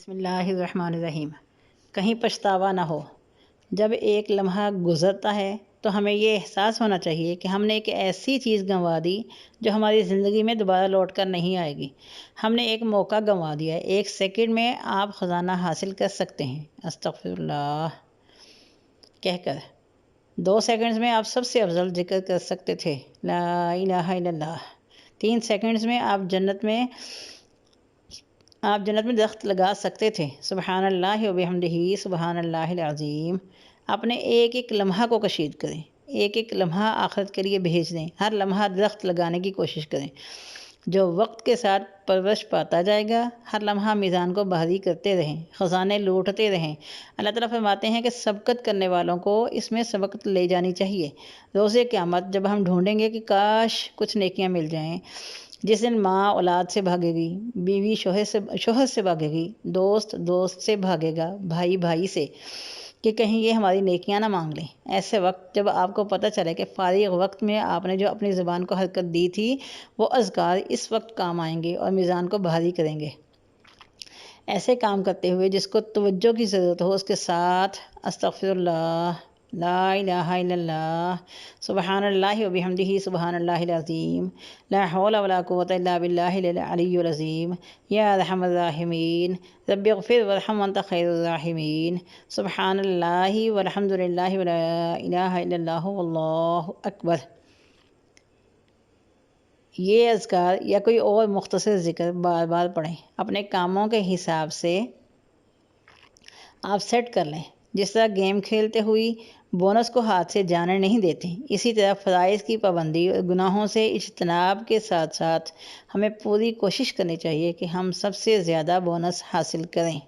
بسم اللہ الرحمن الرحیم۔ کہیں پچھتاوا نہ ہو۔ جب ایک لمحہ گزرتا ہے تو ہمیں یہ احساس ہونا چاہیے کہ ہم نے ایک ایسی چیز گنوا دی جو ہماری زندگی میں دوبارہ لوٹ کر نہیں آئے گی۔ ہم نے ایک موقع گنوا دیا ہے۔ 1 سیکنڈ میں آپ خزانہ حاصل کر سکتے ہیں استغفر اللہ کہہ کر۔ 2 سیکنڈز میں آپ سب سے افضل ذکر کر سکتے تھے لا الہ الا اللہ۔ 3 سیکنڈز میں آپ جنت میں درخت لگا سکتے تھے سبحان اللہ و بحمدہ سبحان اللہ العظیم۔ اپنے ایک لمحہ کو کشید کریں، ایک لمحہ آخرت کے لیے بھیج دیں۔ ہر لمحہ درخت لگانے کی کوشش کریں جو وقت کے ساتھ پرورش پاتا جائے گا۔ ہر لمحہ میزان کو بھاری کرتے رہیں، خزانے لوٹتے رہیں۔ اللہ تعالیٰ فرماتے ہیں کہ سبقت کرنے والوں کو اس میں سبقت لے جانی چاہیے۔ روز قیامت جب ہم ڈھونڈیں گے کہ کاش کچھ نیکیاں مل جائیں، جس دن ماں اولاد سے بھاگے گی، بیوی شوہر سے بھاگے گی، دوست سے بھاگے گا، بھائی سے، کہ کہیں یہ ہماری نیکیاں نہ مانگ لیں۔ ایسے وقت جب آپ کو پتہ چلے کہ فارغ وقت میں آپ نے جو اپنی زبان کو حرکت دی تھی وہ اذکار اس وقت کام آئیں گے اور میزان کو بھاری کریں گے۔ ایسے کام کرتے ہوئے جس کو توجہ کی ضرورت ہو، اس کے ساتھ استغفر اللہ، لا الہ الا اللہ، سبحان اللہ و بحمدہ سبحان اللہ العظیم، لا حول ولا قوة الا باللہ العلی العظیم، یا ارحم الراحمین، رب اغفر وارحم وانت خیر الراحمین، سبحان اللہ والحمد للہ ولا الہ الا اللہ واللہ اکبر۔ یہ اذکار یا کوئی اور مختصر ذکر بار بار پڑھیں۔ اپنے کاموں کے حساب سے آپ سیٹ کر لیں۔ جس طرح گیم کھیلتے ہوئی بونس کو ہاتھ سے جانے نہیں دیتے، اسی طرح فرائض کی پابندی اور گناہوں سے اجتناب کے ساتھ ساتھ ہمیں پوری کوشش کرنی چاہیے کہ ہم سب سے زیادہ بونس حاصل کریں۔